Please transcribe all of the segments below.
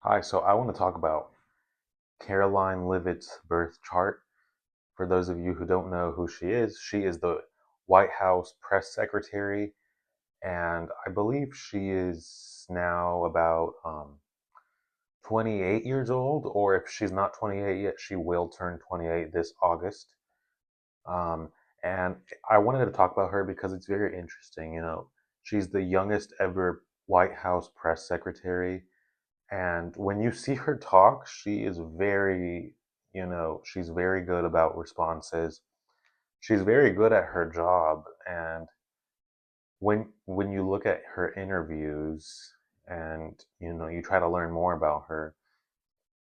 Hi, so I want to talk about Caroline Leavitt's birth chart. For those of you who don't know who she is the White House press secretary, and I believe she is now about 28 years old, or if she's not 28 yet, she will turn 28 this August. Um, and I wanted to talk about her because it's very interesting. She's the youngest ever White House press secretary. And when you see her talk, she is she's very good about responses. She's very good at her job. And when you look at her interviews and, you try to learn more about her,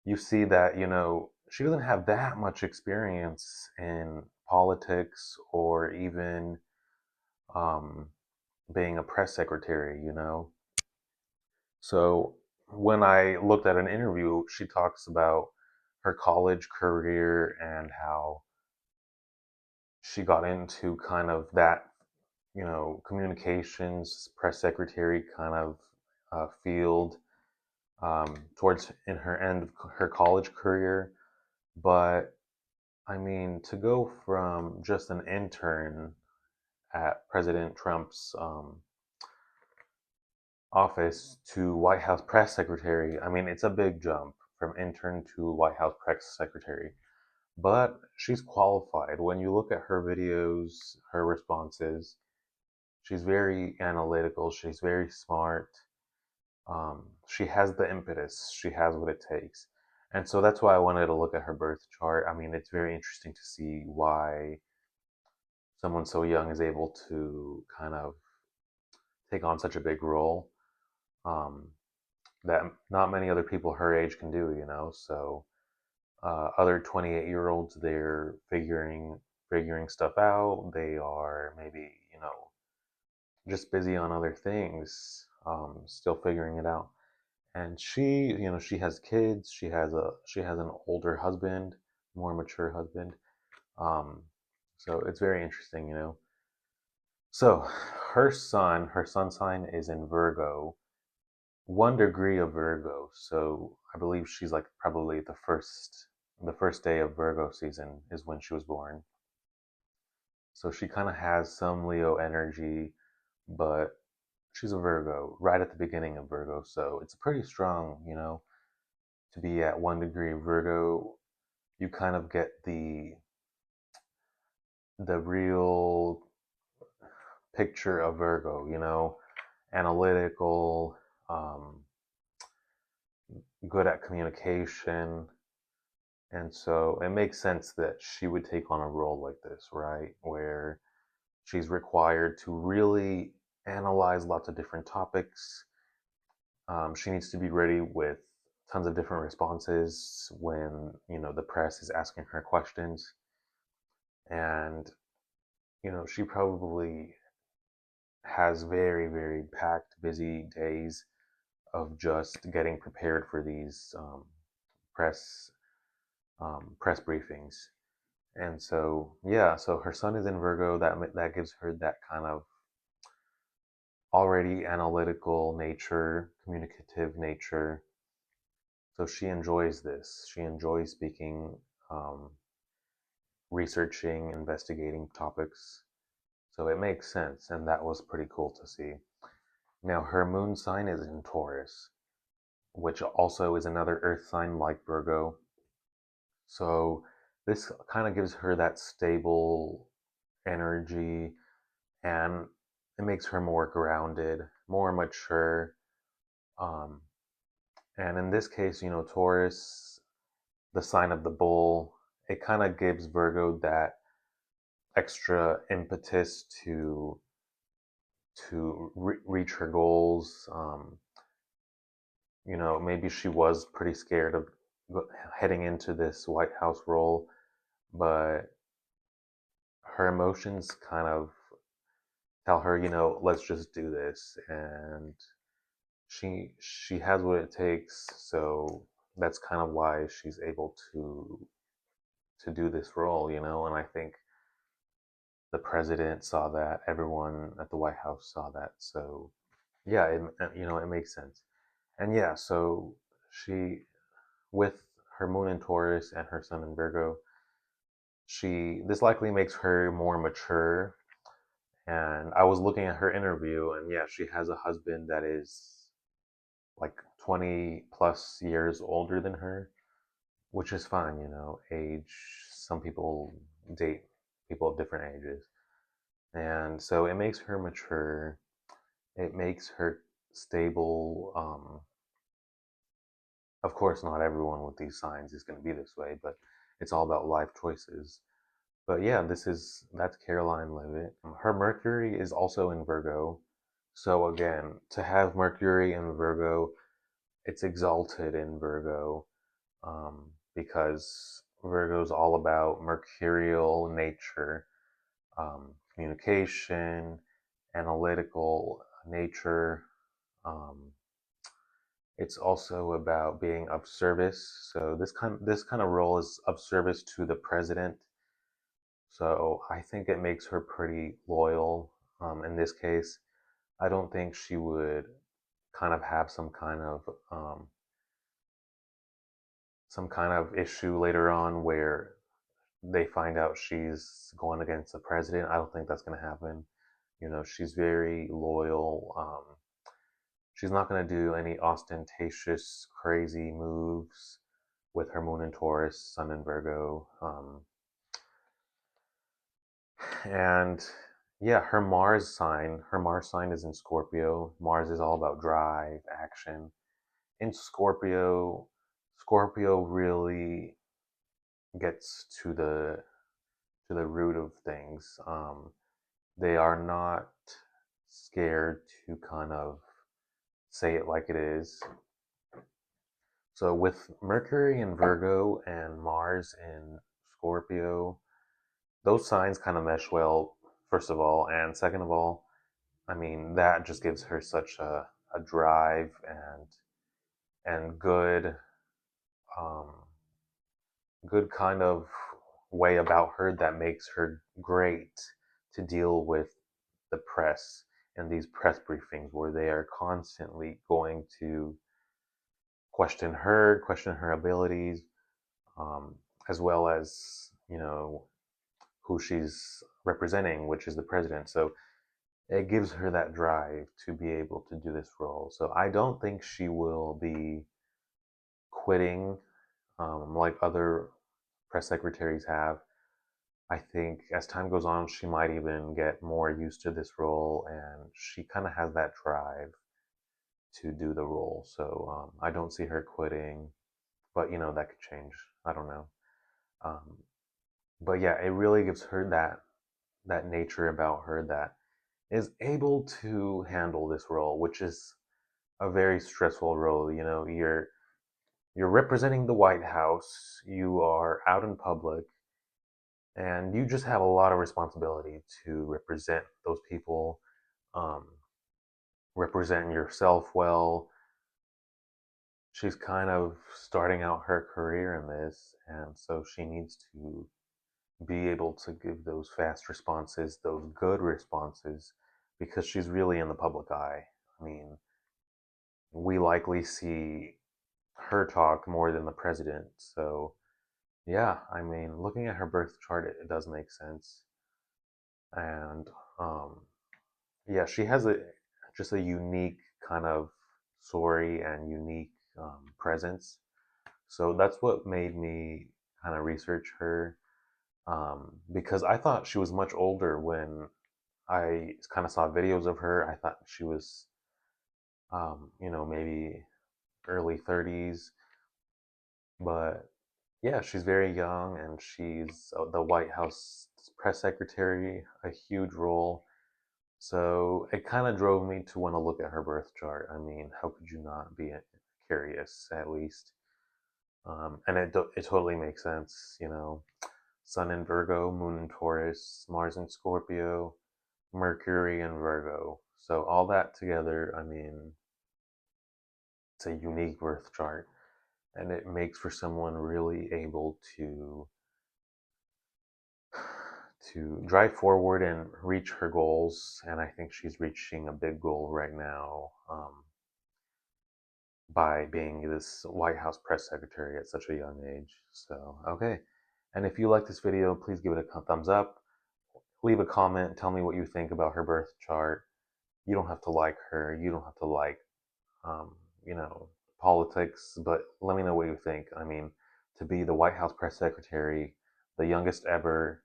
you see that, she doesn't have that much experience in politics or even um, being a press secretary. So when I looked at an interview, she talks about her college career and how she got into kind of that, communications press secretary kind of field towards in her end of her college career. But I mean, to go from just an intern at President Trump's office to White House press secretary, I mean, it's a big jump from intern to White House press secretary. But she's qualified. When you look at her videos, her responses, she's very analytical. She's very smart. She has the impetus. She has what it takes. And so that's why I wanted to look at her birth chart. I mean, it's very interesting to see why someone so young is able to kind of take on such a big role. Um, that not many other people her age can do. So other 28-year-olds, they're figuring stuff out. They are maybe just busy on other things, still figuring it out. And she has kids. She has an older husband, more mature husband. Um, so it's very interesting. So her sun sign is in Virgo, 1 degree of Virgo. So I believe she's like probably the first day of Virgo season is when she was born. So she kind of has some Leo energy, but she's a Virgo right at the beginning of Virgo. So it's pretty strong, to be at 1 degree of Virgo. You kind of get the real picture of Virgo, analytical, um, good at communication. And so it makes sense that she would take on a role like this, right? Where she's required to really analyze lots of different topics. She needs to be ready with tons of different responses when, the press is asking her questions. And, she probably has very, very packed, busy days of just getting prepared for these press press briefings. And so, yeah, so her sun is in Virgo. That gives her that kind of already analytical nature, communicative nature. So she enjoys this. She enjoys speaking, um, researching, investigating topics. So it makes sense, and that was pretty cool to see. Now, her moon sign is in Taurus, which also is another earth sign like Virgo. So this kind of gives her that stable energy, and it makes her more grounded, more mature. Um, and in this case, Taurus, the sign of the bull, it kind of gives Virgo that extra impetus to reach her goals. Maybe she was pretty scared of heading into this White House role, but her emotions kind of tell her, let's just do this, and she has what it takes. So that's kind of why she's able to do this role. And I think the president saw that, everyone at the White House saw that. So yeah, it makes sense. And yeah, so she, with her moon in Taurus and her sun in Virgo, this likely makes her more mature. And I was looking at her interview, and yeah, she has a husband that is like 20 plus years older than her, which is fine, you know, age. Some people date people of different ages. And so it makes her mature. It makes her stable. Of course, not everyone with these signs is going to be this way, but it's all about life choices. But yeah, that's Karoline Leavitt. Her Mercury is also in Virgo. So again, to have Mercury in Virgo, it's exalted in Virgo, because Virgo is all about mercurial nature, communication, analytical nature. Um, it's also about being of service. So this kind of role is of service to the president. So I think it makes her pretty loyal. In this case, I don't think she would kind of have some kind of issue later on where they find out she's going against the president. I don't think that's going to happen. You know, she's very loyal. She's not going to do any ostentatious, crazy moves with her moon in Taurus, sun in Virgo. And yeah, her Mars sign is in Scorpio. Mars is all about drive, action. In Scorpio really gets to the root of things. They are not scared to kind of say it like it is. So with Mercury in Virgo and Mars in Scorpio, those signs kind of mesh well, first of all, and second of all, I mean that just gives her such a drive and um, good kind of way about her that makes her great to deal with the press and these press briefings where they are constantly going to question her abilities, um, as well as, you know, who she's representing, which is the president. So it gives her that drive to be able to do this role. So I don't think she will be quitting, like other press secretaries have. I think as time goes on, she might even get more used to this role, and she kind of has that drive to do the role. So I don't see her quitting, but you know that could change. I don't know. Um, but yeah, it really gives her that nature about her that is able to handle this role, which is a very stressful role. You know, you're representing the White House, you are out in public, and you just have a lot of responsibility to represent those people, um, represent yourself well. She's kind of starting out her career in this, and so she needs to be able to give those fast responses, those good responses, because she's really in the public eye. I mean, we likely see her talk more than the president. So, yeah, I mean, looking at her birth chart, it does make sense. And yeah, she has just a unique kind of story and unique presence. So that's what made me kind of research her, because I thought she was much older when I kind of saw videos of her. I thought she was, maybe early 30s, but yeah, she's very young and she's the White House press secretary, a huge role. So it kind of drove me to want to look at her birth chart. I mean, how could you not be curious, at least? And it totally makes sense, you know. Sun in Virgo, Moon in Taurus, Mars in Scorpio, Mercury in Virgo. So all that together, I mean, it's a unique birth chart, and it makes for someone really able to drive forward and reach her goals. And I think she's reaching a big goal right now. by being this White House press secretary at such a young age. So, okay. And if you like this video, please give it a thumbs up. Leave a comment. Tell me what you think about her birth chart. You don't have to like her. You don't have to like, um, you know, politics, but let me know what you think. I mean, to be the White House press secretary, the youngest ever,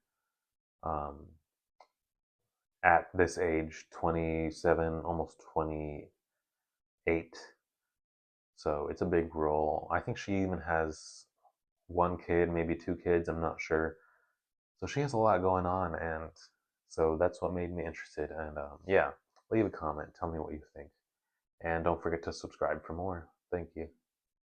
um, at this age, 27, almost 28. So it's a big role. I think she even has one kid, maybe two kids, I'm not sure. So she has a lot going on, and so that's what made me interested. And yeah, leave a comment, tell me what you think. And don't forget to subscribe for more. Thank you.